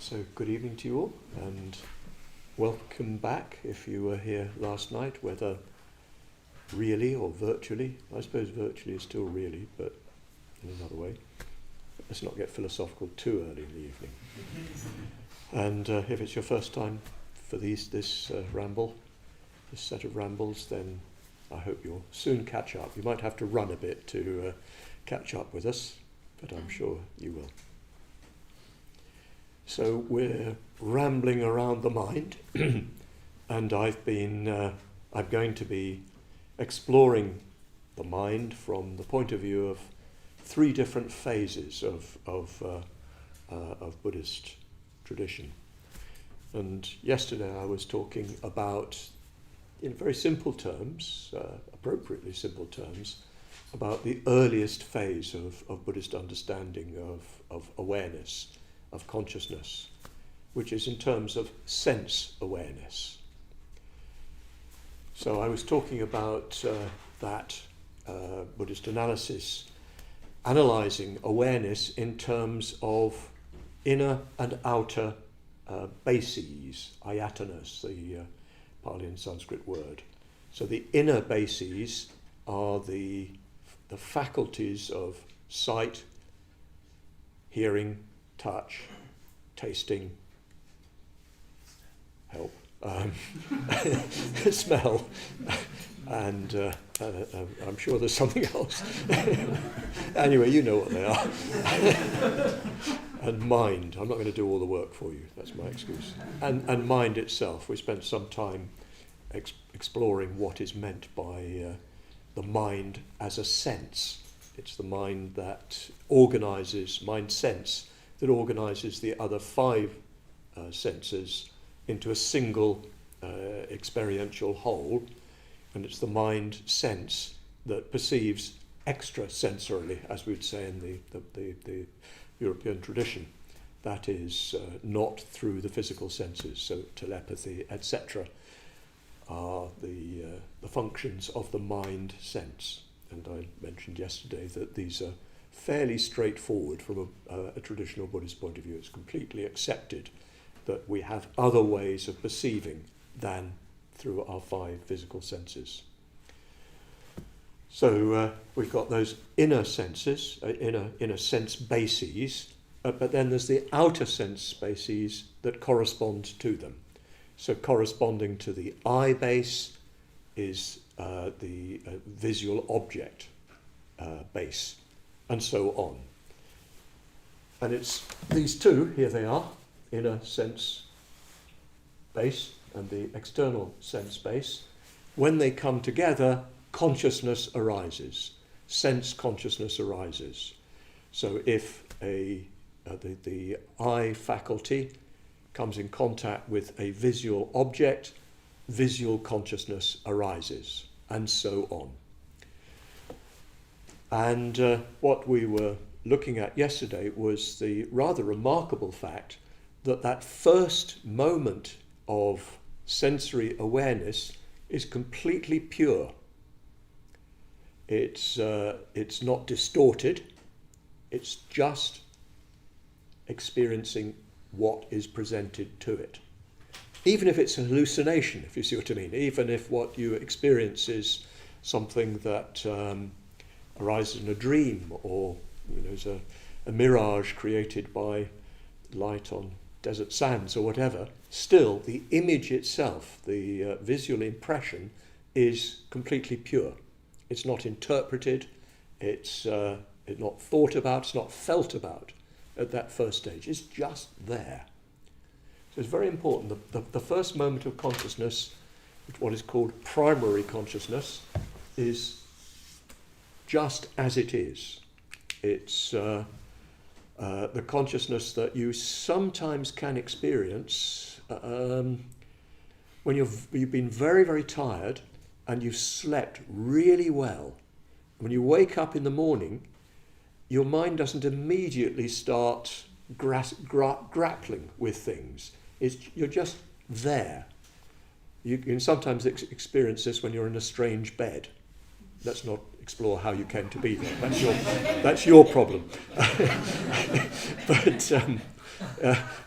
So good evening to you all, and welcome back if you were here last night, whether really or virtually. I suppose virtually is still really, but in another way. Let's not get philosophical too early in the evening. And if it's your first time for this ramble, this set of rambles, then I hope you'll soon catch up. You might have to run a bit to catch up with us, but I'm sure you will. So we're rambling around the mind, and I'm going to be exploring the mind from the point of view of three different phases of Buddhist tradition. And yesterday I was talking about, in very simple terms, appropriately simple terms, about the earliest phase of Buddhist understanding of awareness, of consciousness, which is in terms of sense awareness. So I was talking about that Buddhist analysis, analysing awareness in terms of inner and outer bases, ayatanas, the Pali and Sanskrit word. So the inner bases are the faculties of sight, hearing, touch, tasting, help, smell, and I'm sure there's something else. Anyway, you know what they are. And mind. I'm not going to do all the work for you. That's my excuse. And mind itself. We spent some time exploring what is meant by the mind as a sense. It's the mind that organises, mind sense, that organises the other five senses into a single experiential whole, and it's the mind sense that perceives extrasensorily, as we'd say in the European tradition. That is not through the physical senses, so telepathy, etc., are the functions of the mind sense. And I mentioned yesterday that these are fairly straightforward from a traditional Buddhist point of view. It's completely accepted that we have other ways of perceiving than through our five physical senses. So we've got those inner senses, inner sense bases, but then there's the outer sense bases that correspond to them. So corresponding to the eye base is the visual object base, and so on. And it's these two, here they are, inner sense base and the external sense base. When they come together, consciousness arises, sense consciousness arises. So if the eye faculty comes in contact with a visual object, visual consciousness arises, and so on. And what we were looking at yesterday was the rather remarkable fact that first moment of sensory awareness is completely pure. It's not distorted, it's just experiencing what is presented to it. Even if it's a hallucination, if you see what I mean, even if what you experience is something that arises in a dream, or is a mirage created by light on desert sands or whatever, still the image itself, the visual impression, is completely pure. It's not interpreted, it's not thought about, it's not felt about at that first stage. It's just there. So it's very important. The first moment of consciousness, what is called primary consciousness, is just as it is. It's the consciousness that you sometimes can experience when you've been very, very tired and you've slept really well. When you wake up in the morning, your mind doesn't immediately start grappling with things. You're just there. You can sometimes experience this when you're in a strange bed. Let's not explore how you came to be there. That's your problem.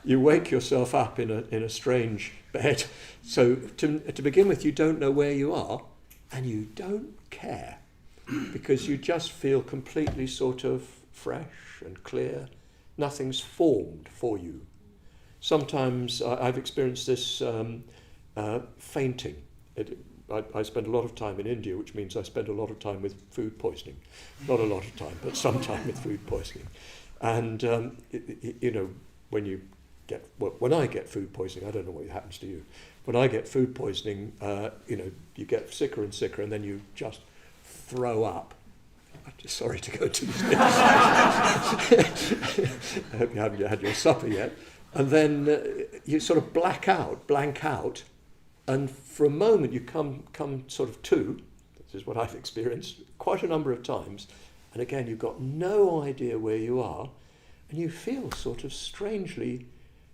You wake yourself up in a strange bed. So to begin with, you don't know where you are, and you don't care, because you just feel completely sort of fresh and clear. Nothing's formed for you. Sometimes I've experienced this fainting. I spend a lot of time in India, which means I spend a lot of time with food poisoning. Not a lot of time, but some time with food poisoning. And, when I get food poisoning, I don't know what happens to you. When I get food poisoning, you get sicker and sicker, and then you just throw up. I'm just sorry to go to this. I hope you haven't had your supper yet. And then you sort of blank out, and for a moment you come sort of to. This is what I've experienced quite a number of times. And again, you've got no idea where you are, and you feel sort of strangely,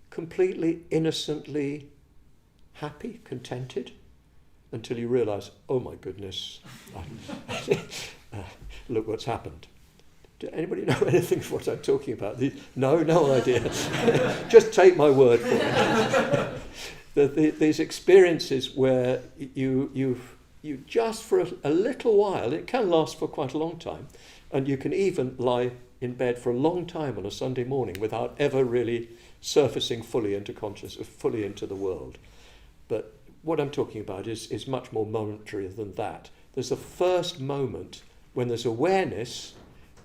completely innocently happy, contented, until you realise, oh my goodness, look what's happened. Do anybody know anything of what I'm talking about? No idea. Just take my word for it. These experiences where you just for a little while, it can last for quite a long time, and you can even lie in bed for a long time on a Sunday morning without ever really surfacing fully into consciousness, fully into the world. But what I'm talking about is much more momentary than that. There's a first moment when there's awareness,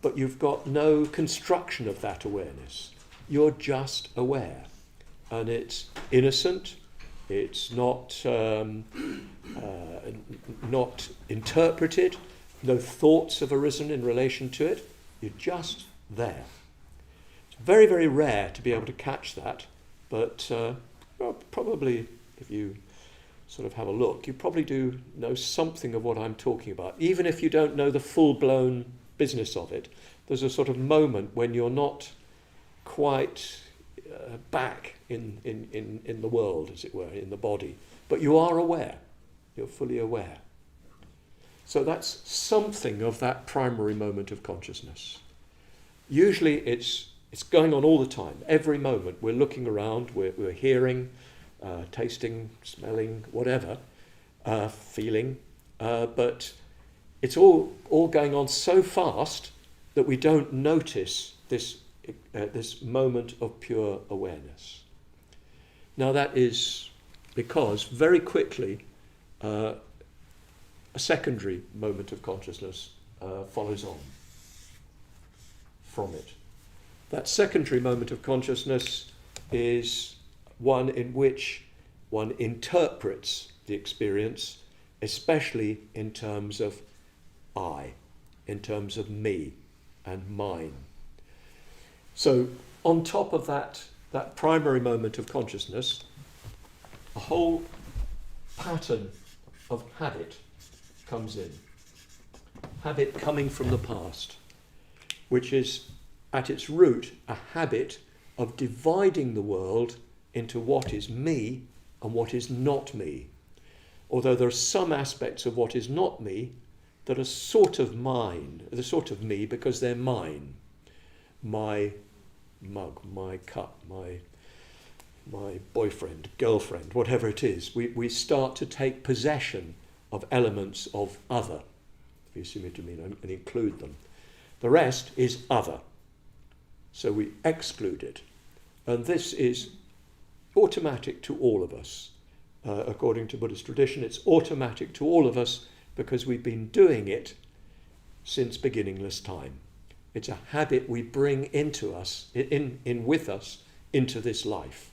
but you've got no construction of that awareness. You're just aware. And it's innocent, it's not interpreted, no thoughts have arisen in relation to it. You're just there. It's very, very rare to be able to catch that, but probably if you sort of have a look, you probably do know something of what I'm talking about. Even if you don't know the full-blown business of it, there's a sort of moment when you're not quite back in the world, as it were, in the body. But you are aware. You're fully aware. So that's something of that primary moment of consciousness. Usually it's going on all the time. Every moment we're looking around, we're hearing, tasting, smelling, whatever, feeling, but it's all going on so fast that we don't notice this moment of pure awareness. Now that is because very quickly a secondary moment of consciousness follows on from it. That secondary moment of consciousness is one in which one interprets the experience, especially in terms of I, in terms of me and mine. So on top of that primary moment of consciousness, a whole pattern of habit comes in. Habit coming from the past, which is at its root a habit of dividing the world into what is me and what is not me. Although there are some aspects of what is not me that are sort of mine, they're sort of me because they're mine. My mug, my cup, my boyfriend, girlfriend, whatever it is. We start to take possession of elements of other, if you see what I mean, and include them. The rest is other. So we exclude it. And this is automatic to all of us. According to Buddhist tradition, it's automatic to all of us because we've been doing it since beginningless time. It's a habit we bring into us, in with us, into this life.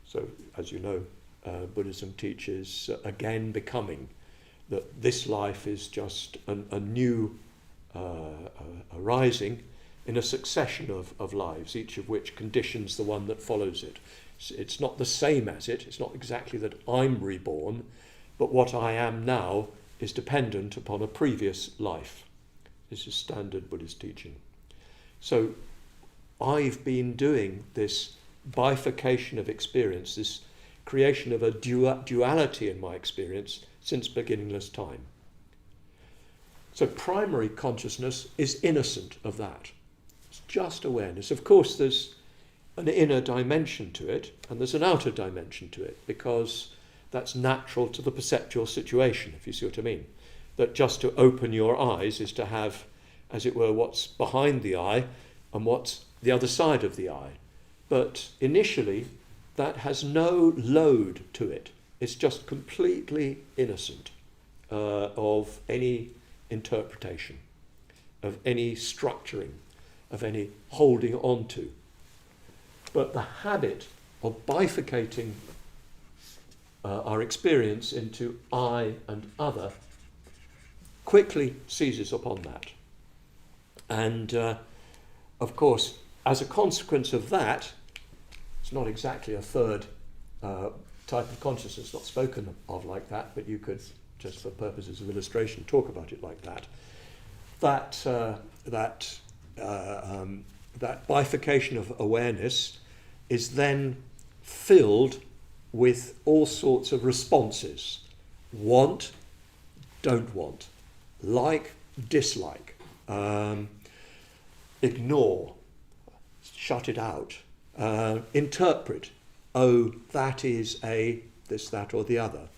So, as you know, Buddhism teaches, again, becoming, that this life is just a new arising in a succession of lives, each of which conditions the one that follows it. It's not the same as it. It's not exactly that I'm reborn, but what I am now is dependent upon a previous life. This is standard Buddhist teaching. So I've been doing this bifurcation of experience, this creation of a duality in my experience since beginningless time. So primary consciousness is innocent of that. It's just awareness. Of course, there's an inner dimension to it, and there's an outer dimension to it, because that's natural to the perceptual situation, if you see what I mean. That just to open your eyes is to have, as it were, what's behind the eye and what's the other side of the eye. But initially, that has no load to it. It's just completely innocent of any interpretation, of any structuring, of any holding on to. But the habit of bifurcating our experience into I and other quickly seizes upon that. And of course, as a consequence of that, it's not exactly a third type of consciousness, not spoken of like that, but you could, just for purposes of illustration, talk about it like that. That bifurcation of awareness is then filled with all sorts of responses. Want, don't want. Like, dislike. Ignore. Shut it out. Interpret. Oh, that is a this, that, or the other.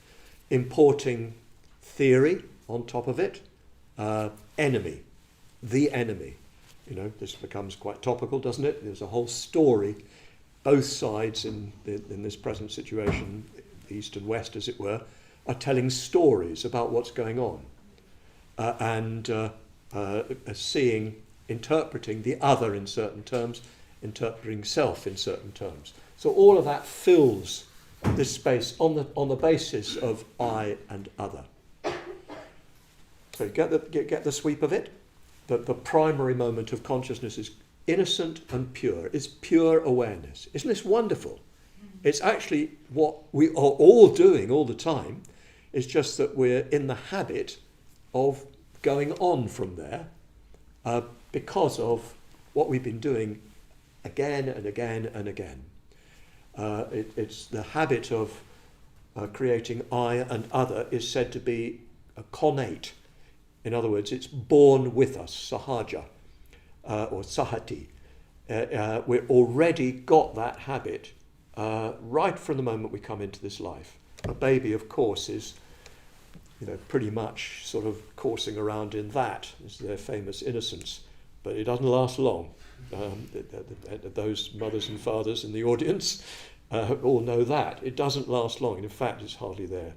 Importing theory on top of it. Enemy. The enemy. You know, this becomes quite topical, doesn't it? There's a whole story, both sides in this present situation, east and west as it were, are telling stories about what's going on. And seeing, interpreting the other in certain terms, interpreting self in certain terms. So all of that fills this space on the basis of I and other. So get the sweep of it. That the primary moment of consciousness is innocent and pure. It's pure awareness. Isn't this wonderful? It's actually what we are all doing all the time. It's just that we're in the habit of going on from there because of what we've been doing again and again and again. It's the habit of creating I and other is said to be connate. In other words, it's born with us, sahaja, or sahati. We've already got that habit right from the moment we come into this life. A baby, of course, is pretty much sort of coursing around in that, is their famous innocence. But it doesn't last long. Those mothers and fathers in the audience all know that. It doesn't last long. In fact, it's hardly there.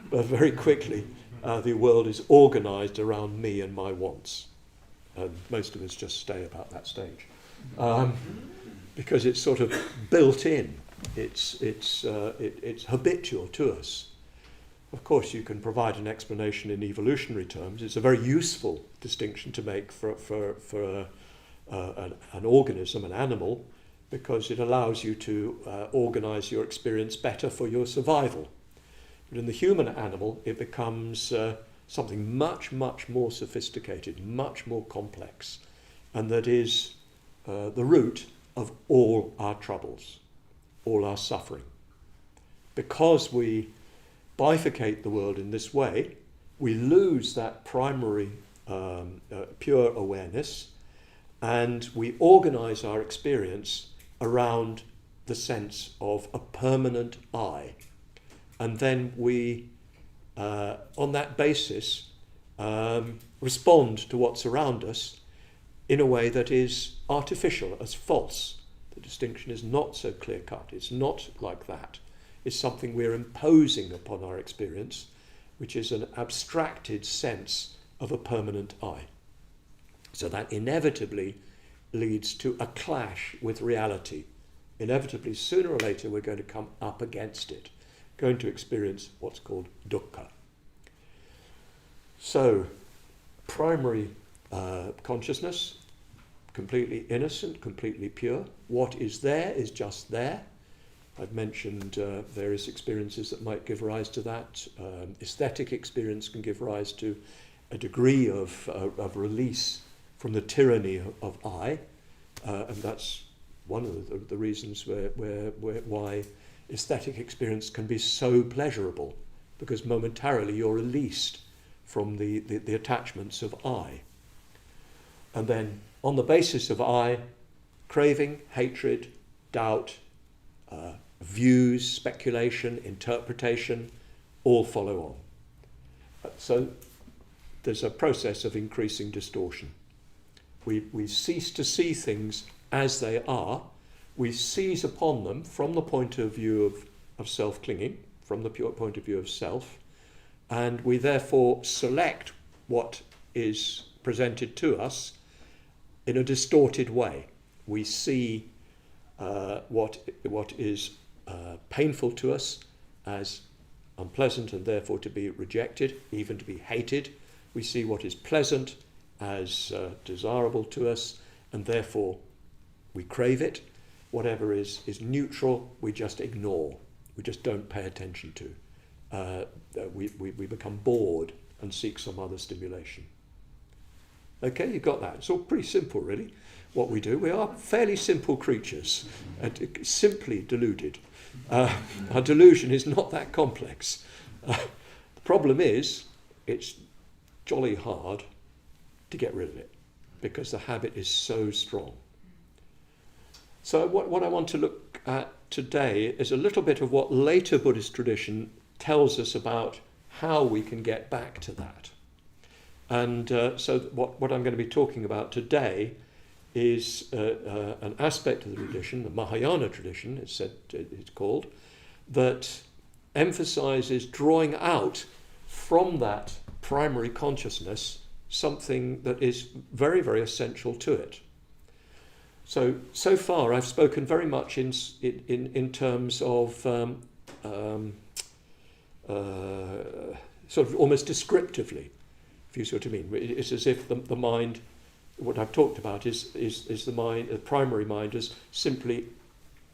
But very quickly, the world is organised around me and my wants. And most of us just stay about that stage. Because it's sort of built in. It's habitual to us. Of course, you can provide an explanation in evolutionary terms. It's a very useful distinction to make for an organism, an animal, because it allows you to organise your experience better for your survival. But in the human animal, it becomes something much, much more sophisticated, much more complex, and that is the root of all our troubles, all our suffering. Because we bifurcate the world in this way, we lose that primary pure awareness, and we organise our experience around the sense of a permanent I. And then we, on that basis, respond to what's around us in a way that is artificial, as false. The distinction is not so clear-cut. It's not like that. It's something we're imposing upon our experience, which is an abstracted sense of a permanent I. So that inevitably leads to a clash with reality. Inevitably, sooner or later, we're going to come up against it, going to experience what's called dukkha. So, primary consciousness, completely innocent, completely pure. What is there is just there. I've mentioned various experiences that might give rise to that. Aesthetic experience can give rise to a degree of release from the tyranny of I, and that's one of the reasons why aesthetic experience can be so pleasurable, because momentarily you're released from the attachments of I. And then on the basis of I, craving, hatred, doubt, views, speculation, interpretation, all follow on. So there's a process of increasing distortion. We cease to see things as they are. We seize upon them from the point of view of self-clinging, from the pure point of view of self, and we therefore select what is presented to us in a distorted way. We see what is painful to us as unpleasant and therefore to be rejected, even to be hated. We see what is pleasant as desirable to us, and therefore we crave it. Whatever is neutral, we just ignore. We just don't pay attention to. We become bored and seek some other stimulation. Okay, you got that. It's all pretty simple, really, what we do. We are fairly simple creatures, simply deluded. Our delusion is not that complex. The problem is, it's jolly hard to get rid of it, because the habit is so strong. So what I want to look at today is a little bit of what later Buddhist tradition tells us about how we can get back to that. And so what I'm going to be talking about today is an aspect of the tradition, the Mahayana tradition, it's called, that emphasizes drawing out from that primary consciousness something that is very, very essential to it. So far I've spoken very much in terms of sort of almost descriptively, if you see what I mean. It's as if the mind, what I've talked about is the mind, the primary mind, is simply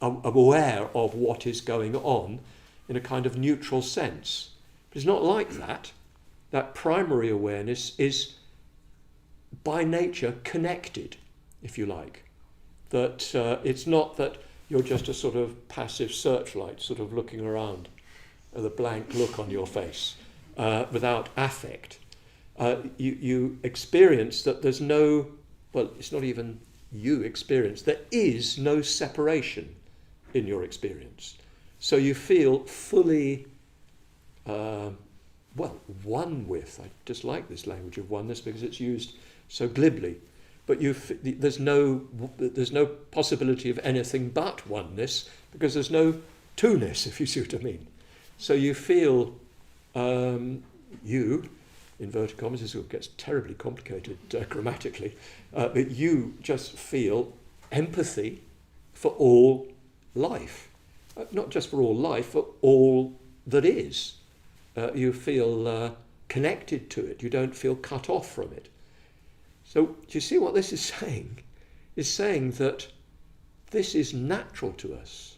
aware of what is going on in a kind of neutral sense. But it's not like that. That primary awareness is by nature connected, if you like. That it's not that you're just a sort of passive searchlight, sort of looking around with a blank look on your face, without affect. You experience that there's no, well, it's not even you experience, there is no separation in your experience. So you feel fully, one with. I just like this language of oneness because it's used so glibly. But there's no possibility of anything but oneness, because there's no two-ness, if you see what I mean. So you feel, inverted commas, this gets terribly complicated grammatically, but you just feel empathy for all life. Not just for all life, for all that is. You feel connected to it. You don't feel cut off from it. So do you see what this is saying? It's saying that this is natural to us.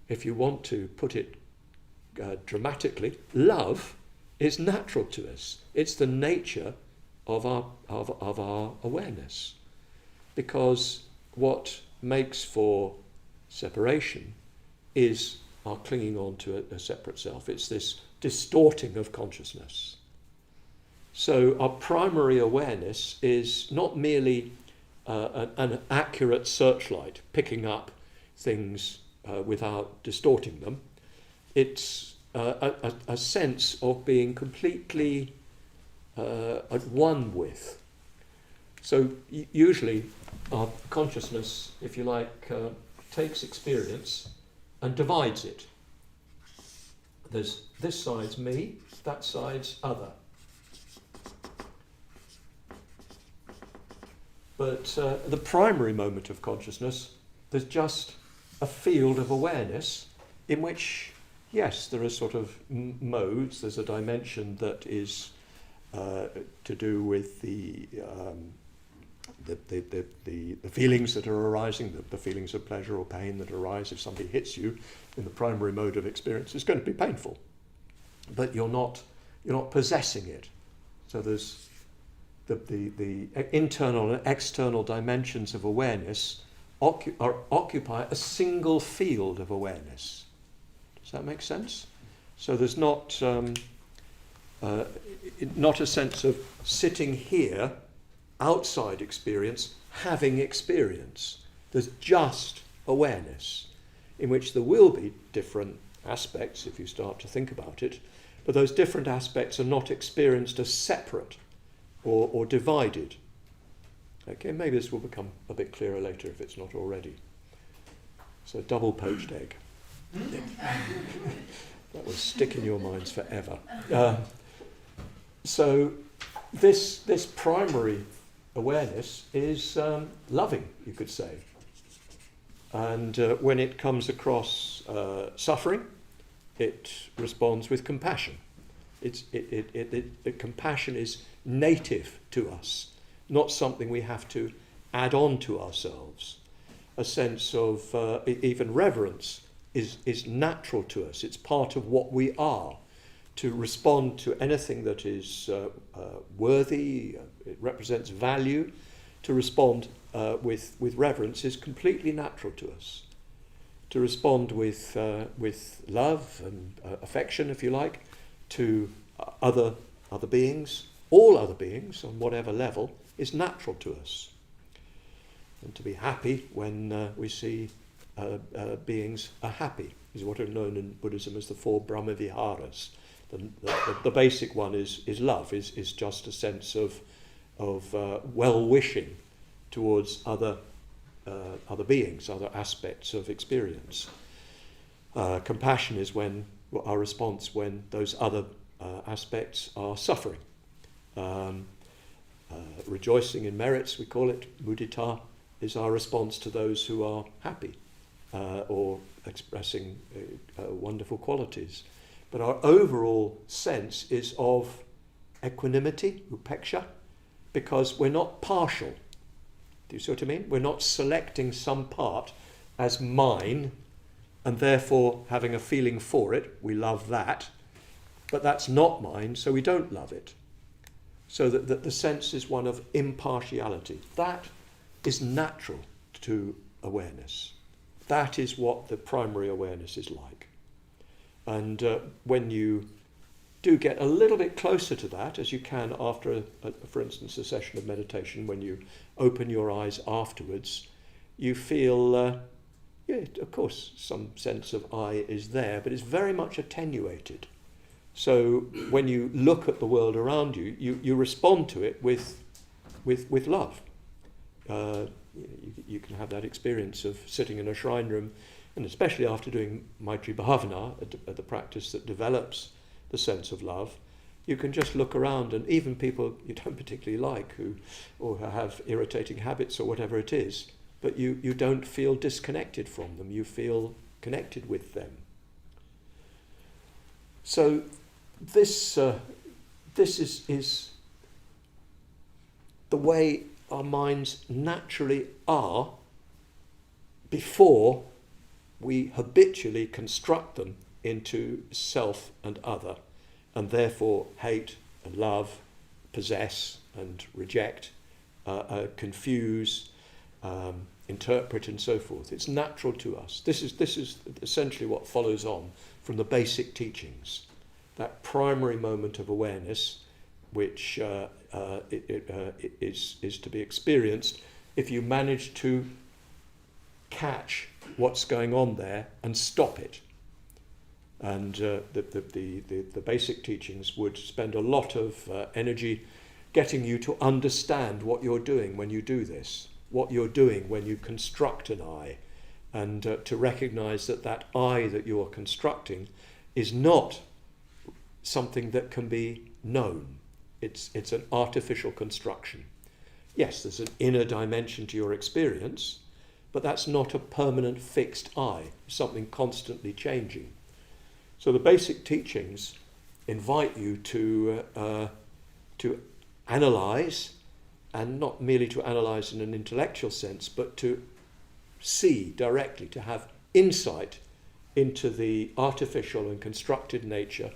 If you want to put it dramatically, love is natural to us. It's the nature of our awareness. Because what makes for separation is our clinging on to a separate self. It's this distorting of consciousness. So our primary awareness is not merely an accurate searchlight, picking up things without distorting them. It's a sense of being completely at one with. So usually our consciousness, if you like, takes experience and divides it. There's this side's me, that side's other. But the primary moment of consciousness, there's just a field of awareness in which, yes, there are sort of modes. There's a dimension that is to do with the feelings that are arising, the feelings of pleasure or pain that arise if somebody hits you in the primary mode of experience. It's going to be painful, but you're not possessing it. So there's the internal and external dimensions of awareness occupy a single field of awareness. Does that make sense? So there's not a sense of sitting here outside experience, having experience. There's just awareness. in which there will be different aspects if you start to think about it, but those different aspects are not experienced as separate or divided. Okay, maybe this will become a bit clearer later if it's not already. So double poached egg. That will stick in your minds forever. So this primary awareness is loving, you could say. And when it comes across suffering, it responds with compassion. Compassion is native to us, not something we have to add on to ourselves. A sense of even reverence is natural to us. It's part of what we are. To respond to anything that is worthy, it represents value, to respond with reverence is completely natural to us. To respond with love and affection, if you like, to other beings, all other beings on whatever level, is natural to us. And to be happy when we see beings are happy is what are known in Buddhism as the four Brahma Viharas. The basic one is love, is just a sense of well-wishing towards other beings, other aspects of experience. Compassion is when our response when those other aspects are suffering. Rejoicing in merits, we call it, mudita, is our response to those who are happy or expressing wonderful qualities. But our overall sense is of equanimity, upeksha, because we're not partial. Do you see what I mean? We're not selecting some part as mine and therefore having a feeling for it. We love that. But that's not mine, so we don't love it. So that the sense is one of impartiality. That is natural to awareness. That is what the primary awareness is like. And when you do get a little bit closer to that, as you can after, for instance, a session of meditation, when you open your eyes afterwards, you feel, of course, some sense of I is there, but it's very much attenuated. So when you look at the world around you, you respond to it with love. You can have that experience of sitting in a shrine room, and especially after doing Maitri Bhavana, the practice that develops the sense of love, you can just look around, and even people you don't particularly like who have irritating habits or whatever it is, but you don't feel disconnected from them, you feel connected with them. So this is the way our minds naturally are before we habitually construct them into self and other, and therefore hate and love, possess and reject, confuse, interpret and so forth. It's natural to us. This is essentially what follows on from the basic teachings. That primary moment of awareness, which is to be experienced if you manage to catch what's going on there and stop it. And the basic teachings would spend a lot of energy getting you to understand what you're doing when you do this, what you're doing when you construct an I, and to recognize that I that you are constructing is not something that can be known. It's an artificial construction. Yes, there's an inner dimension to your experience, but that's not a permanent fixed I, something constantly changing. So the basic teachings invite you to analyze, and not merely to analyze in an intellectual sense, but to see directly, to have insight into the artificial and constructed nature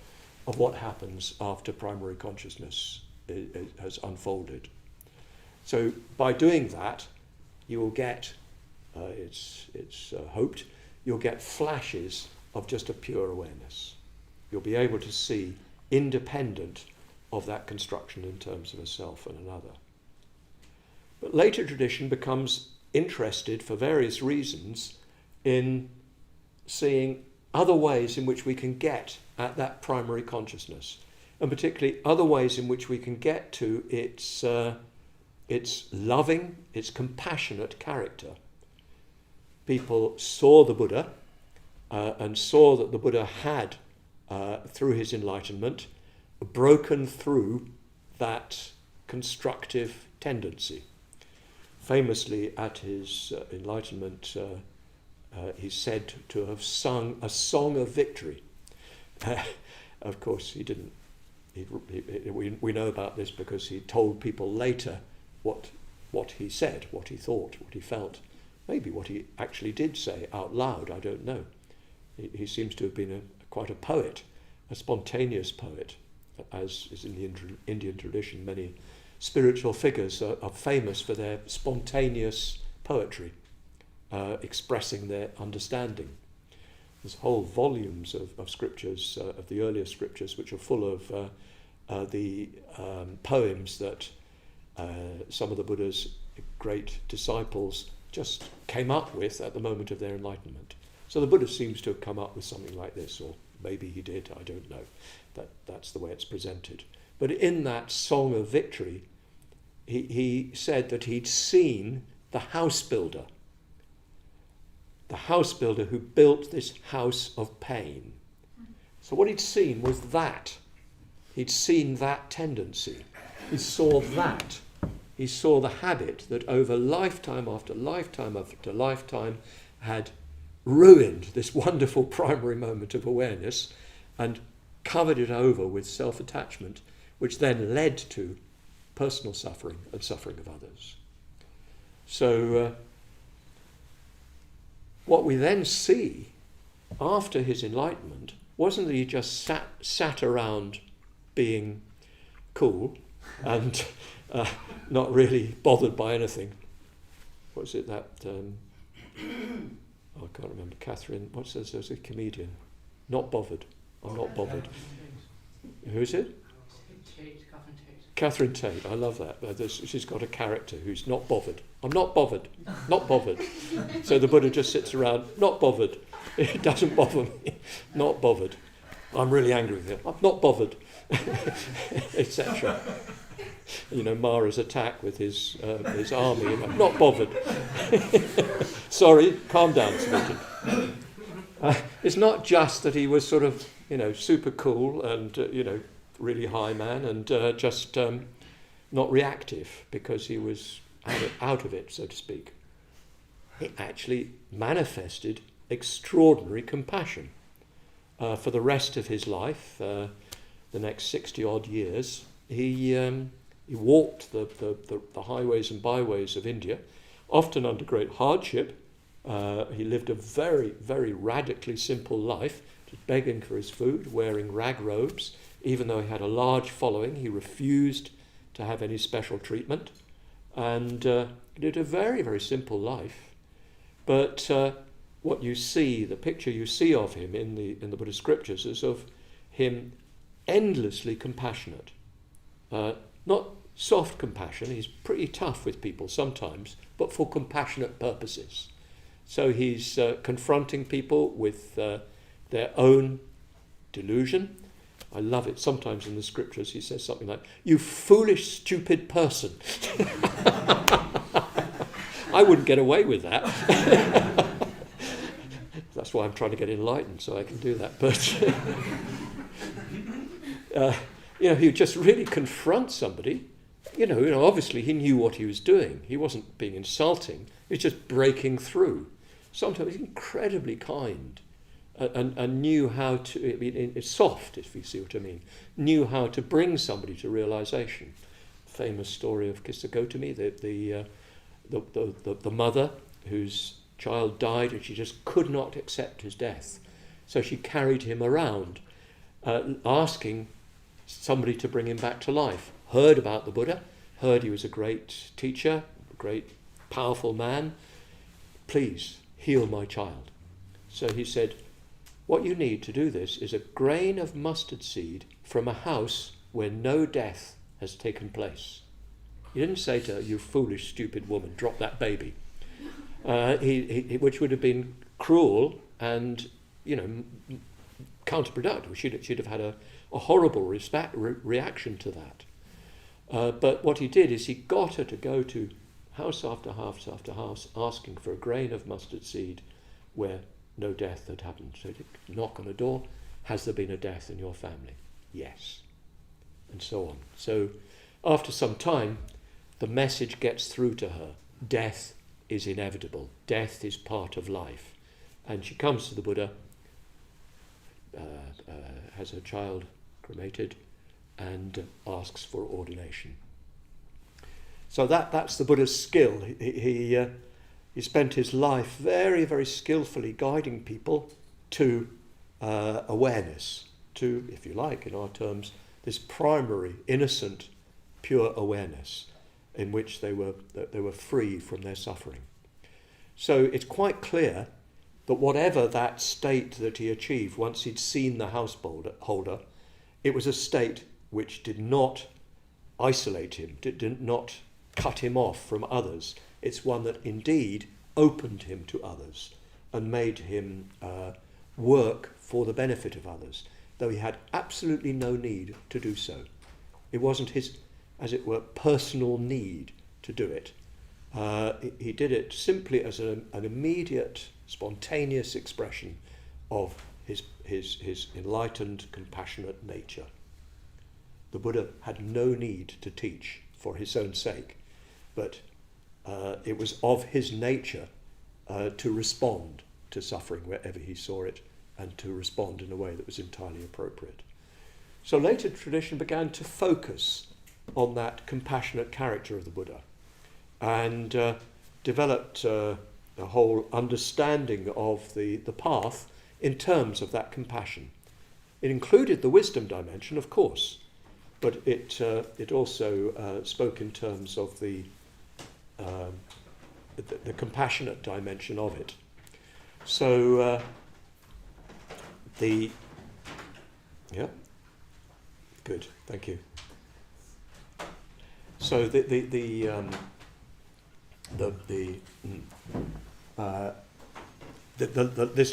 of what happens after primary consciousness has unfolded. So by doing that, you will get, it's hoped, you'll get flashes of just a pure awareness. You'll be able to see independent of that construction in terms of a self and another. But later tradition becomes interested, for various reasons, in seeing other ways in which we can get at that primary consciousness, and particularly other ways in which we can get to its loving, its compassionate character. People saw the Buddha and saw that the Buddha had, through his enlightenment, broken through that constructive tendency. Famously, at his enlightenment, he's said to have sung a song of victory. Of course, he didn't. We know about this because he told people later what he said, what he thought, what he felt. Maybe what he actually did say out loud, I don't know. He seems to have been quite a poet, a spontaneous poet, as is in the Indian tradition. Many spiritual figures are famous for their spontaneous poetry, expressing their understanding. There's whole volumes of scriptures, of the earlier scriptures, which are full of the poems that some of the Buddha's great disciples just came up with at the moment of their enlightenment. So the Buddha seems to have come up with something like this, or maybe he did, I don't know. That's the way it's presented. But in that song of victory, he said that he'd seen the house builder who built this house of pain. So what he'd seen was that. He'd seen that tendency. He saw that. He saw the habit that over lifetime after lifetime after lifetime had ruined this wonderful primary moment of awareness and covered it over with self-attachment, which then led to personal suffering and suffering of others. So what we then see after his enlightenment wasn't that he just sat around being cool and not really bothered by anything. What's it that... I can't remember. Catherine, what's this? There's a comedian. Not bothered. I'm not bothered. Who is it? Catherine Tate. I love that. She's got a character who's not bothered. I'm not bothered. Not bothered. So the Buddha just sits around, not bothered. It doesn't bother me. Not bothered. I'm really angry with him. I'm not bothered. Etc. You know, Mara's attack with his army. I'm not bothered. Sorry, calm down, Subhuti. It's not just that he was sort of, super cool and, really high man and just not reactive because he was out of it, so to speak. He actually manifested extraordinary compassion. For the rest of his life, the next 60-odd years, he walked the highways and byways of India, often under great hardship. He lived a very, very radically simple life, just begging for his food, wearing rag robes. Even though he had a large following, he refused to have any special treatment. And he lived a very, very simple life. But what you see, the picture you see of him in the Buddhist scriptures is of him endlessly compassionate. Not soft compassion, he's pretty tough with people sometimes, but for compassionate purposes. So he's confronting people with their own delusion. I love it. Sometimes in the scriptures he says something like, "You foolish, stupid person." I wouldn't get away with that. That's why I'm trying to get enlightened, so I can do that. But he would just really confront somebody. Obviously he knew what he was doing. He wasn't being insulting. He was just breaking through. Sometimes incredibly kind and knew how to, it's soft, if you see what I mean, knew how to bring somebody to realization. Famous story of Kisagotami, the mother whose child died and she just could not accept his death. So she carried him around, asking somebody to bring him back to life. Heard about the Buddha, heard he was a great teacher, a great powerful man. Please, heal my child. So he said, what you need to do this is a grain of mustard seed from a house where no death has taken place. He didn't say to her, "You foolish, stupid woman, drop that baby," which would have been cruel and, counterproductive. She'd have had a horrible reaction to that. But what he did is he got her to go to house after house after house, asking for a grain of mustard seed where no death had happened. So he'd knock on a door, has there been a death in your family? Yes. And so on. So after some time, the message gets through to her. Death is inevitable. Death is part of life. And she comes to the Buddha, has her child cremated, and asks for ordination. So that's the Buddha's skill. He spent his life very, very skillfully guiding people to awareness, to, if you like, in our terms, this primary, innocent, pure awareness in which they were free from their suffering. So it's quite clear that whatever that state that he achieved once he'd seen the householder, it was a state which did not isolate him, did not cut him off from others. It's one that indeed opened him to others and made him work for the benefit of others, though he had absolutely no need to do so. It wasn't his, as it were, personal need to do it. He did it simply as an immediate, spontaneous expression of his enlightened, compassionate nature. The Buddha had no need to teach for his own sake, but it was of his nature to respond to suffering wherever he saw it, and to respond in a way that was entirely appropriate. So later tradition began to focus on that compassionate character of the Buddha, and developed a whole understanding of the path in terms of that compassion. It included the wisdom dimension, of course, but it also spoke in terms of the compassionate dimension of it. So good, thank you. So this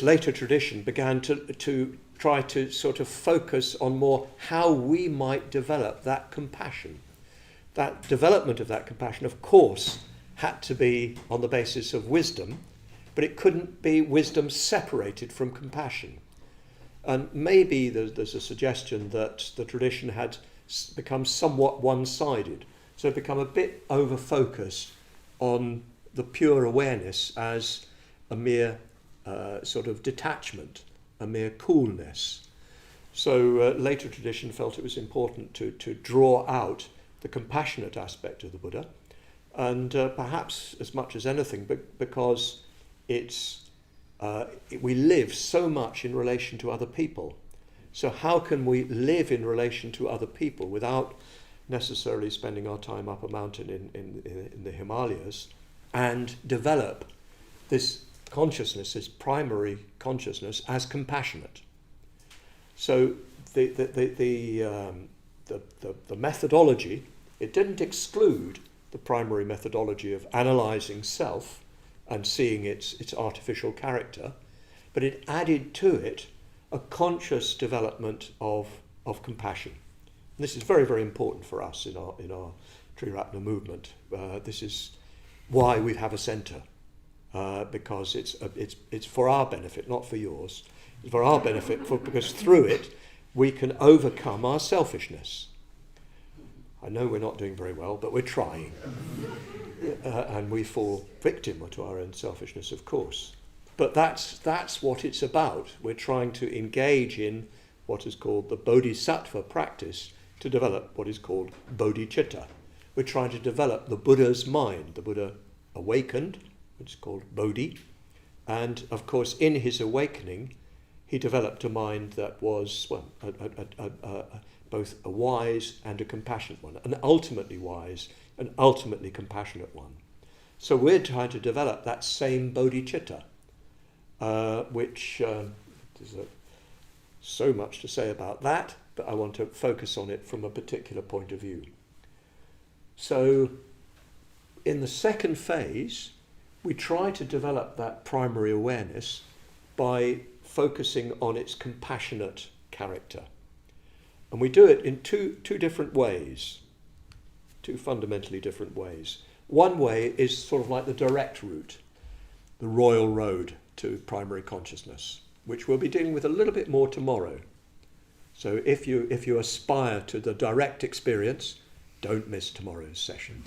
later tradition began to try to sort of focus on more how we might develop that compassion. That development of that compassion, of course, had to be on the basis of wisdom, but it couldn't be wisdom separated from compassion. And maybe there's a suggestion that the tradition had become somewhat one-sided, so it become a bit over-focused on the pure awareness as a mere sort of detachment, a mere coolness. So later tradition felt it was important to draw out the compassionate aspect of the Buddha, and perhaps as much as anything, because we live so much in relation to other people. So how can we live in relation to other people without necessarily spending our time up a mountain in the Himalayas, and develop this consciousness, this primary consciousness, as compassionate? So the methodology, it didn't exclude the primary methodology of analysing self and seeing its artificial character, but it added to it a conscious development of compassion. And this is very, very important for us in our Triratna movement. This is why we have a centre, because it's for our benefit, not for yours. It's for our benefit, because through it we can overcome our selfishness. I know we're not doing very well, but we're trying. And we fall victim to our own selfishness, of course. But that's what it's about. We're trying to engage in what is called the bodhisattva practice to develop what is called bodhicitta. We're trying to develop the Buddha's mind. The Buddha awakened, which is called bodhi. And of course, in his awakening, he developed a mind that was, well, both a wise and a compassionate one, an ultimately wise and ultimately compassionate one. So we're trying to develop that same bodhicitta, which there's so much to say about that, but I want to focus on it from a particular point of view. So in the second phase, we try to develop that primary awareness by focusing on its compassionate character. And we do it in two different ways, two fundamentally different ways. One way is sort of like the direct route, the royal road to primary consciousness, which we'll be dealing with a little bit more tomorrow. So if you aspire to the direct experience, don't miss tomorrow's session.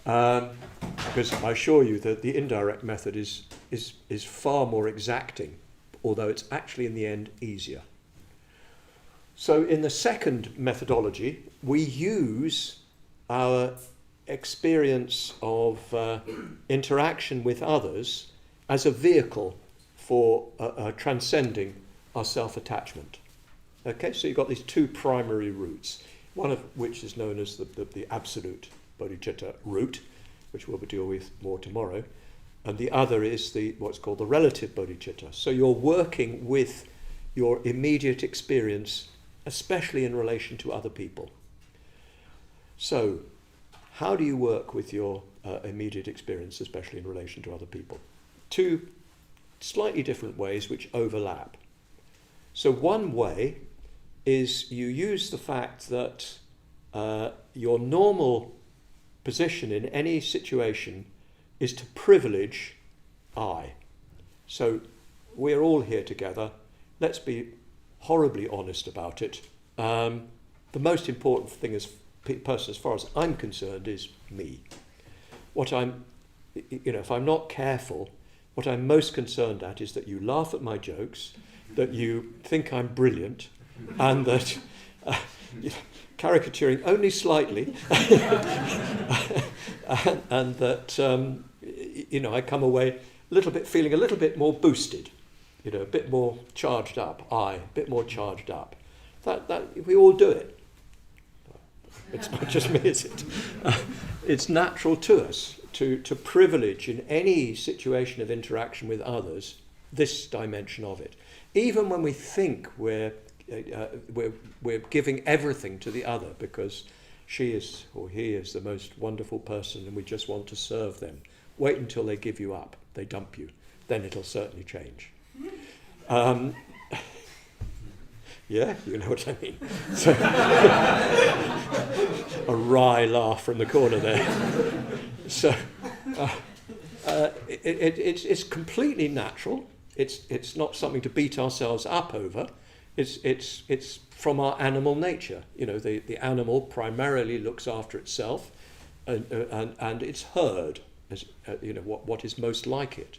Because I assure you that the indirect method is far more exacting, although it's actually in the end easier. So in the second methodology, we use our experience of interaction with others as a vehicle for transcending our self-attachment. Okay, so you've got these two primary routes, one of which is known as the absolute bodhicitta route, which we'll deal with more tomorrow, and the other is what's called the relative bodhicitta. So you're working with your immediate experience, especially in relation to other people. So, how do you work with your immediate experience, especially in relation to other people? Two slightly different ways which overlap. So one way is you use the fact that your normal position in any situation is to privilege I. So we're all here together. Let's be horribly honest about it. The most important thing as person, as far as I'm concerned, is me. If I'm not careful, what I'm most concerned at is that you laugh at my jokes, that you think I'm brilliant, and that, caricaturing only slightly, and that, I come away feeling a little bit more boosted, a bit more charged up, a bit more charged up. That we all do it. It's not just me, is it? It's natural to us to privilege in any situation of interaction with others this dimension of it. Even when we think we're giving everything to the other because she is or he is the most wonderful person and we just want to serve them. Wait until they give you up, they dump you. Then it'll certainly change. Yeah, you know what I mean. So, a wry laugh from the corner there. So, it's completely natural. It's not something to beat ourselves up over. It's from our animal nature. The animal primarily looks after itself, and its herd, as what is most like it.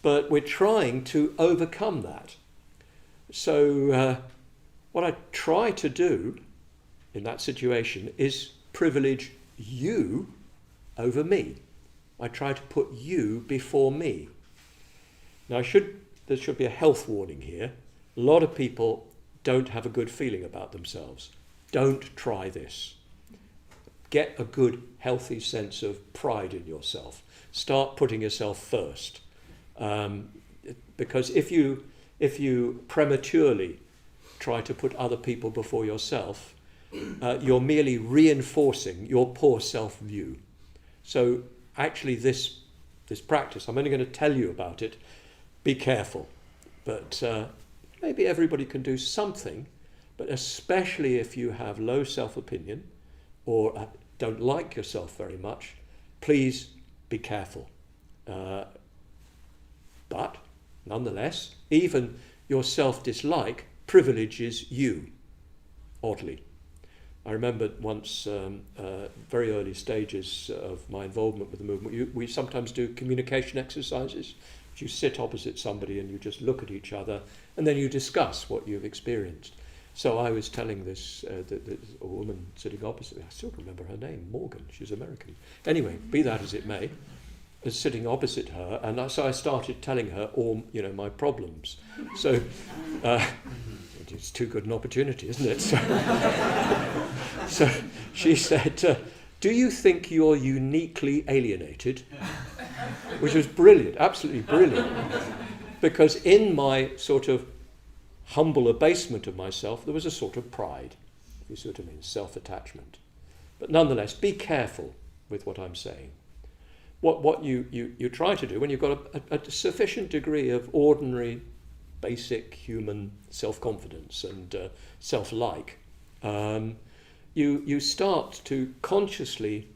But we're trying to overcome that. So. What I try to do in that situation is privilege you over me. I try to put you before me. Now there should be a health warning here. A lot of people don't have a good feeling about themselves. Don't try this. Get a good, healthy sense of pride in yourself. Start putting yourself first. Because if you prematurely try to put other people before yourself, you're merely reinforcing your poor self-view. So actually this practice, I'm only going to tell you about it, be careful. But maybe everybody can do something, but especially if you have low self-opinion or don't like yourself very much, please be careful. But nonetheless, even your self-dislike privileges you, oddly. I remember once, very early stages of my involvement with the movement, we sometimes do communication exercises. You sit opposite somebody and you just look at each other and then you discuss what you've experienced. So I was telling this a woman sitting opposite me, I still remember her name, Morgan, she's American. Anyway, be that as it may, was sitting opposite her, and so I started telling her all my problems. So it's too good an opportunity, isn't it? So she said, do you think you're uniquely alienated? Which was brilliant, absolutely brilliant. Because in my sort of humble abasement of myself, there was a sort of pride, if you see what I mean, self-attachment. But nonetheless, be careful with what I'm saying. what you try to do when you've got a sufficient degree of ordinary, basic human self-confidence and self-like, you start to consciously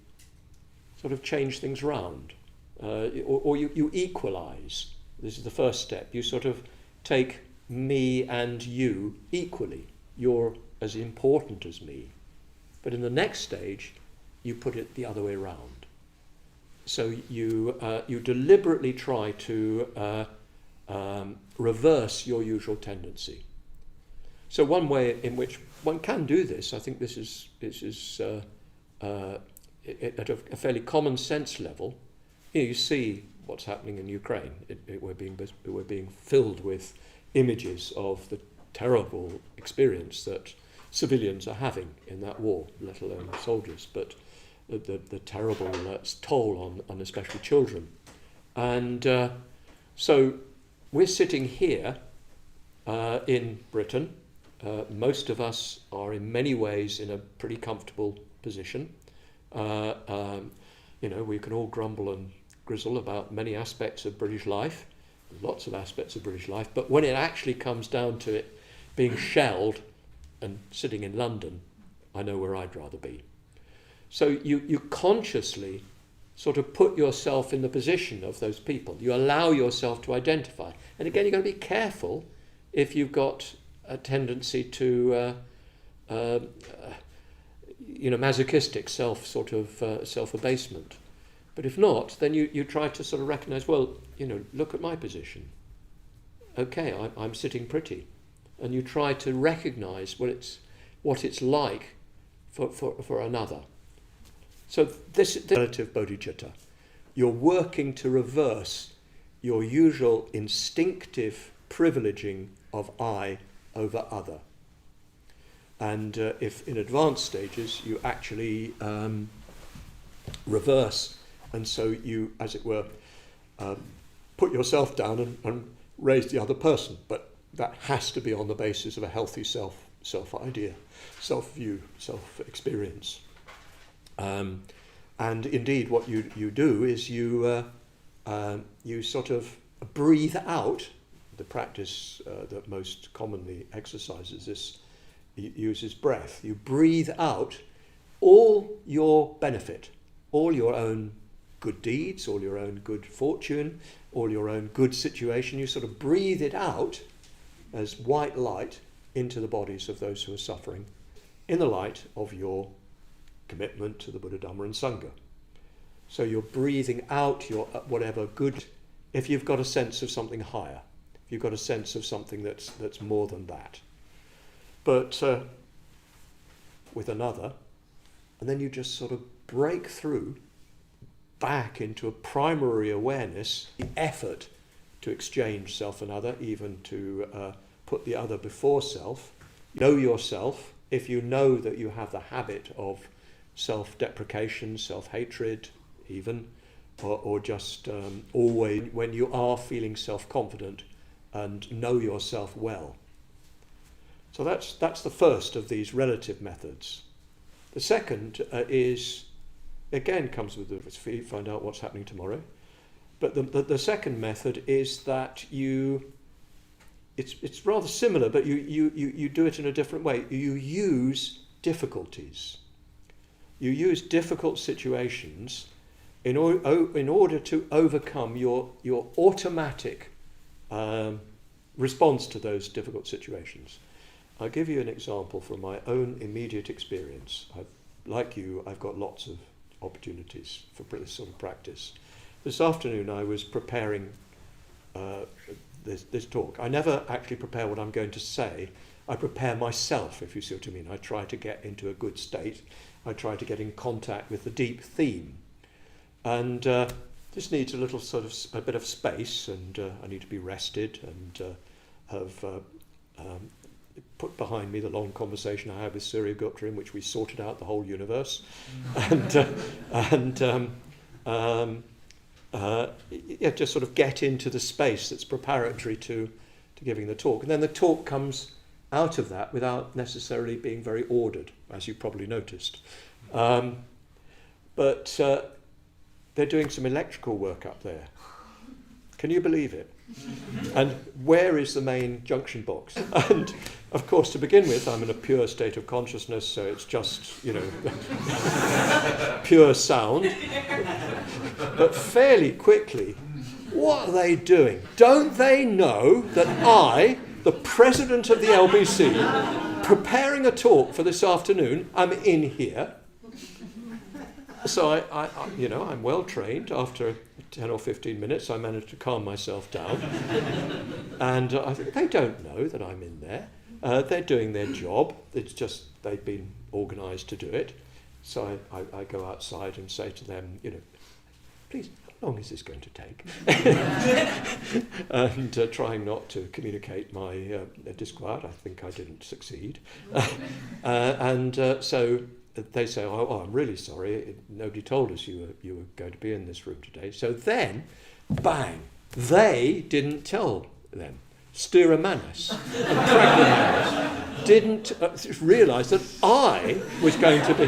sort of change things round, or you equalize. This is the first step. You sort of take me and you equally. You're as important as me. But in the next stage, you put it the other way around. So you deliberately try to reverse your usual tendency. So one way in which one can do this, I think this is at a fairly common sense level. You see what's happening in Ukraine. We're being filled with images of the terrible experience that civilians are having in that war, let alone soldiers, but the terrible toll on especially children. And so we're sitting here in Britain. Most of us are in many ways in a pretty comfortable position. We can all grumble and grizzle about many aspects of British life, lots of aspects of British life, but when it actually comes down to it being shelled and sitting in London, I know where I'd rather be. So you consciously sort of put yourself in the position of those people. You allow yourself to identify. And again, you've got to be careful if you've got a tendency to masochistic self-abasement. But if not, then you try to sort of recognize, well, look at my position. Okay, I'm sitting pretty. And you try to recognize what it's like for another. So this relative bodhicitta. You're working to reverse your usual instinctive privileging of I over other. And if in advanced stages you actually reverse, and so you, as it were, put yourself down and raise the other person, but that has to be on the basis of a healthy self-idea, self-view, self-experience. And indeed, what you do is you sort of breathe out. The practice that most commonly exercises this uses breath. You breathe out all your benefit, all your own good deeds, all your own good fortune, all your own good situation. You sort of breathe it out as white light into the bodies of those who are suffering in the light of your commitment to the Buddha, Dhamma and Sangha. So you're breathing out your whatever good, if you've got a sense of something higher, if you've got a sense of something that's more than that. But with another, and then you just sort of break through back into a primary awareness, the effort to exchange self and other, even to put the other before self. Know yourself. If you know that you have the habit of self-deprecation, self-hatred even, or just always when you are feeling self-confident and know yourself well. So that's the first of these relative methods. The second is, again, comes with the find out what's happening tomorrow. But the second method is that it's rather similar, but you do it in a different way. You use difficulties. You use difficult situations in order to overcome your automatic response to those difficult situations. I'll give you an example from my own immediate experience. Like you, I've got lots of opportunities for this sort of practice. This afternoon I was preparing this talk. I never actually prepare what I'm going to say. I prepare myself, if you see what I mean. I try to get into a good state. I try to get in contact with the deep theme. And this needs a bit of space, and I need to be rested and have put behind me the long conversation I had with Surya Gupta in which we sorted out the whole universe. Just sort of get into the space that's preparatory to giving the talk. And then the talk comes out of that without necessarily being very ordered, as you probably noticed. But they're doing some electrical work up there. Can you believe it? And where is the main junction box? And of course, to begin with, I'm in a pure state of consciousness, so it's just, pure sound. But fairly quickly, what are they doing? Don't they know that I, the president of the LBC, preparing a talk for this afternoon, I'm in here? So I'm well trained. After 10 or 15 minutes, I managed to calm myself down. And I think they don't know that I'm in there. They're doing their job. It's just they've been organised to do it. So I go outside and say to them, please, how long is this going to take? And trying not to communicate my disquiet. I think I didn't succeed. So they say, oh, I'm really sorry. Nobody told us you were going to be in this room today. So then, bang, they didn't tell them. Stira Manas and Pragmanas didn't realise that I was going to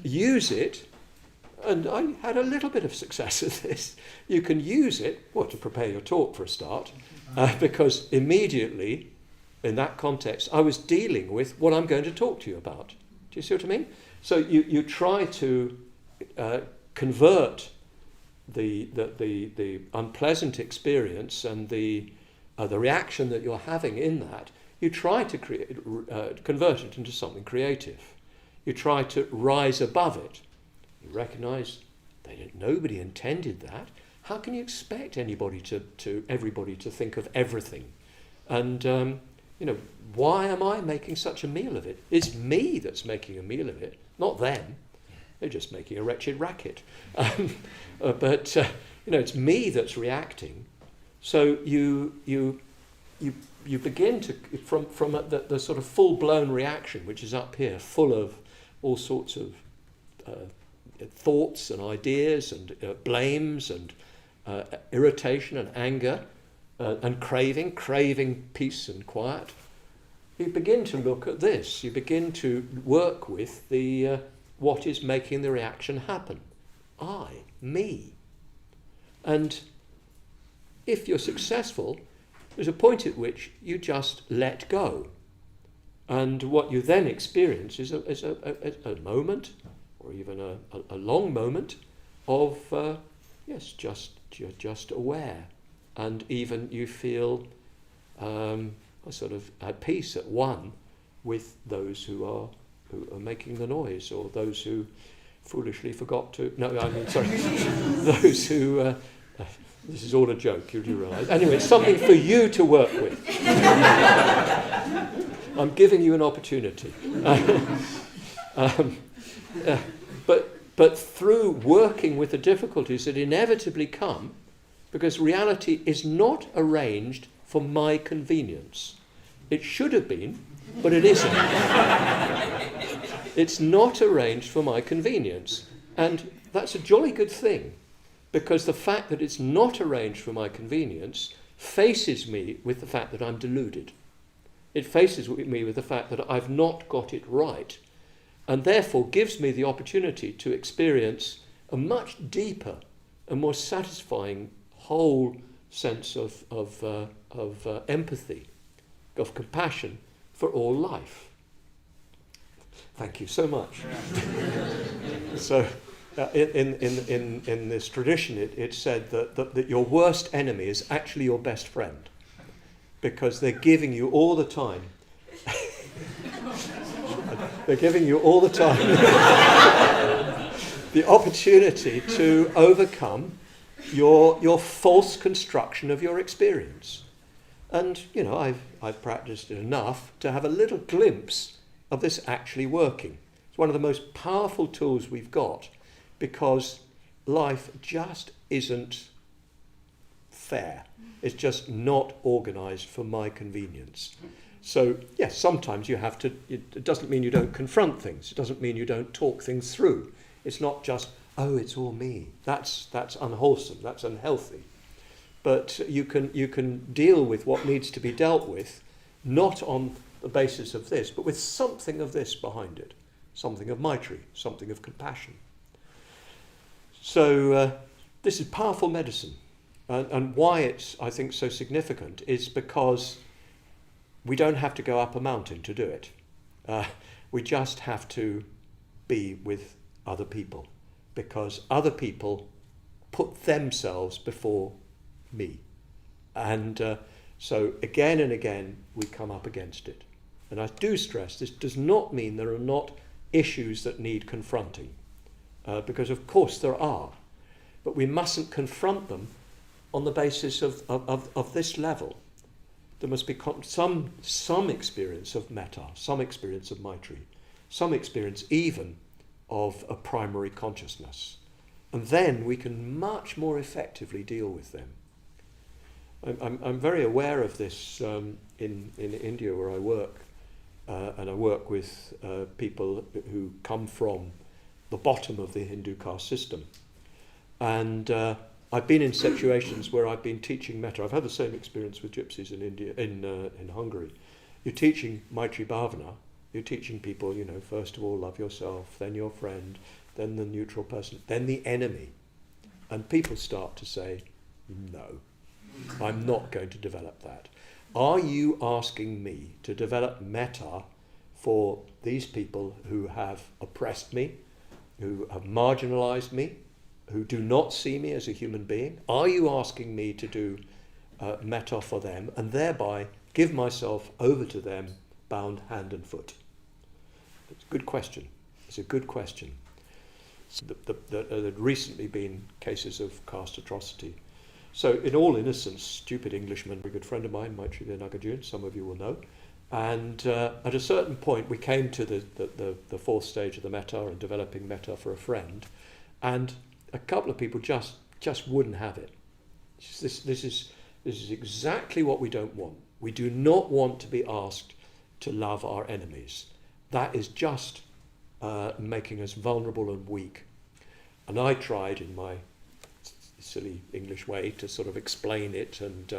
use it, and I had a little bit of success at this. You can use it, to prepare your talk for a start, because immediately, in that context, I was dealing with what I'm going to talk to you about. Do you see what I mean? So you try to convert the unpleasant experience and the reaction that you're having in that. You try to convert it into something creative. You try to rise above it. You recognise nobody intended that. How can you expect everybody to think of everything? And why am I making such a meal of it? It's me that's making a meal of it, not them. They're just making a wretched racket. But it's me that's reacting. So you begin to, from the sort of full-blown reaction, which is up here, full of all sorts of thoughts and ideas and blames and irritation and anger and craving peace and quiet. You begin to look at this. You begin to work with the what is making the reaction happen. Me. And if you're successful, there's a point at which you just let go. And what you then experience is a moment, or even a long moment, of, you're just aware. And even you feel sort of at peace, at one, with those who are making the noise, or those who foolishly forgot to... those who... this is all a joke, you do realise. Anyway, it's something for you to work with. I'm giving you an opportunity. But through working with the difficulties that inevitably come, because reality is not arranged for my convenience. It should have been, but it isn't. It's not arranged for my convenience. And that's a jolly good thing, because the fact that it's not arranged for my convenience faces me with the fact that I'm deluded. It faces me with the fact that I've not got it right, and therefore gives me the opportunity to experience a much deeper and more satisfying whole sense of empathy, of compassion for all life. Thank you so much. So, in this tradition, it's said that your worst enemy is actually your best friend, because they're giving you all the time. They're giving you all the time the opportunity to overcome your false construction of your experience. And I've practiced it enough to have a little glimpse of this actually working. It's one of the most powerful tools we've got, because life just isn't fair. It's just not organised for my convenience. So, yes, sometimes you have to, it doesn't mean you don't confront things. It doesn't mean you don't talk things through. It's not just, it's all me. That's unwholesome, that's unhealthy. But you can deal with what needs to be dealt with, not on the basis of this, but with something of this behind it. Something of Maitri, something of compassion. So this is powerful medicine. And why it's, I think, so significant is because we don't have to go up a mountain to do it. We just have to be with other people, because other people put themselves before me. And so again and again we come up against it. And I do stress this does not mean there are not issues that need confronting, because of course there are, but we mustn't confront them on the basis of this level. There must be some experience of metta, some experience of maitri, some experience even of a primary consciousness. And then we can much more effectively deal with them. I'm very aware of this in India where I work, and I work with people who come from the bottom of the Hindu caste system. And I've been in situations where I've been teaching metta. I've had the same experience with gypsies in India, in Hungary. You're teaching Maitri Bhavana. You're teaching people, first of all, love yourself, then your friend, then the neutral person, then the enemy. And people start to say, no, I'm not going to develop that. Are you asking me to develop metta for these people who have oppressed me, who have marginalized me, who do not see me as a human being? Are you asking me to do metta for them and thereby give myself over to them bound hand and foot? It's a good question. It's a good question. So there had recently been cases of caste atrocity. So in all innocence, stupid Englishman, a good friend of mine, Maitri Nagarjuna, some of you will know, and at a certain point we came to the fourth stage of the metta and developing metta for a friend, and a couple of people just wouldn't have it. This is exactly what we don't want. We do not want to be asked to love our enemies. That is just making us vulnerable and weak. And I tried in my silly English way to sort of explain it and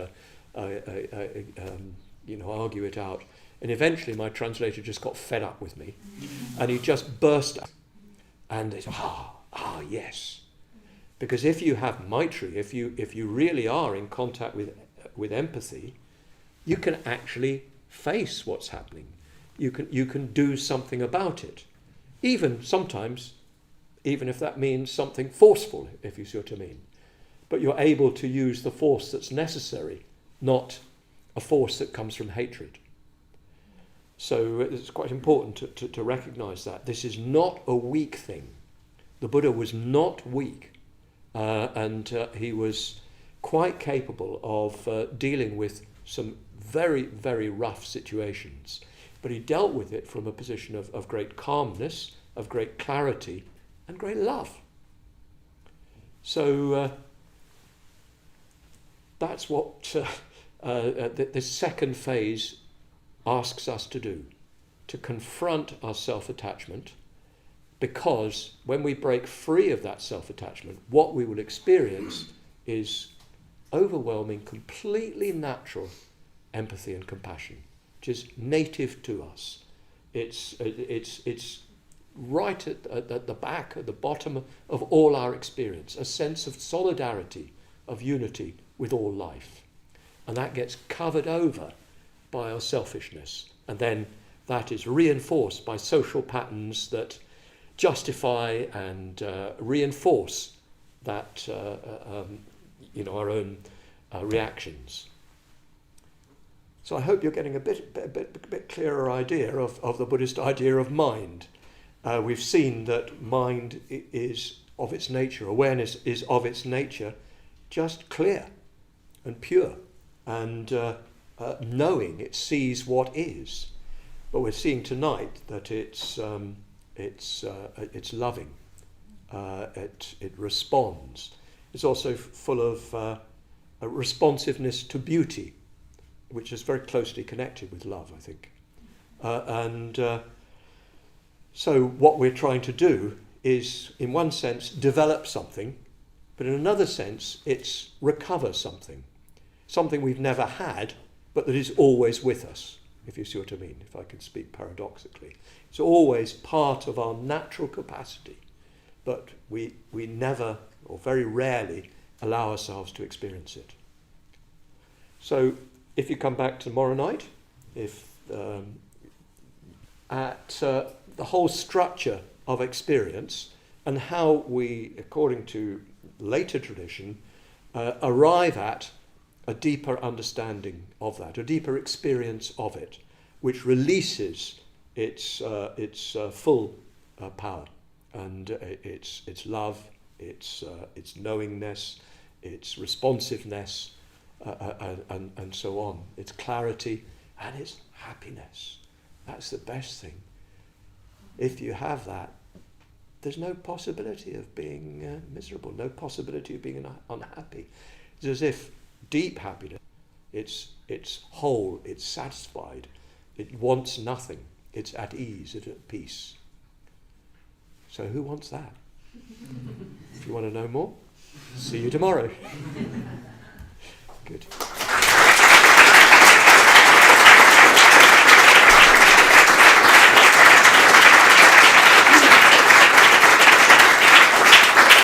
argue it out. And eventually my translator just got fed up with me, and he just burst out. And they said, yes. Because if you have maitri, if you really are in contact with empathy, you can actually face what's happening. You can do something about it. Even sometimes, even if that means something forceful, if you see what I mean. But you're able to use the force that's necessary, not a force that comes from hatred. So it's quite important to recognize that. This is not a weak thing. The Buddha was not weak. And he was quite capable of dealing with some very, very rough situations. But he dealt with it from a position of great calmness, of great clarity, and great love. So that's what this second phase asks us to do, to confront our self-attachment. Because when we break free of that self-attachment, what we will experience is overwhelming, completely natural empathy and compassion, which is native to us. It's right at the back, at the bottom of all our experience, a sense of solidarity, of unity with all life. And that gets covered over by our selfishness. And then that is reinforced by social patterns that justify and reinforce that, our own reactions. So I hope you're getting a bit clearer idea of the Buddhist idea of mind. We've seen that mind is of its nature, awareness is of its nature, just clear and pure, and knowing, it sees what is. But we're seeing tonight that it's loving. It responds. It's also full of a responsiveness to beauty, which is very closely connected with love, I think. So what we're trying to do is, in one sense, develop something, but in another sense, it's recover something we've never had, but that is always with us, if you see what I mean, if I can speak paradoxically. It's always part of our natural capacity, but we never, or very rarely allow ourselves to experience it. So if you come back tomorrow night, the whole structure of experience and how we, according to later tradition, arrive at a deeper understanding of that, a deeper experience of it, which releases its full power and its love, its knowingness, its responsiveness, and so on, its clarity and its happiness. That's the best thing. If you have that, there's no possibility of being miserable, no possibility of being unhappy. It's as if deep happiness, it's whole, it's satisfied, it wants nothing, it's at ease, it's at peace. So who wants that? If you want to know more, see you tomorrow. Good.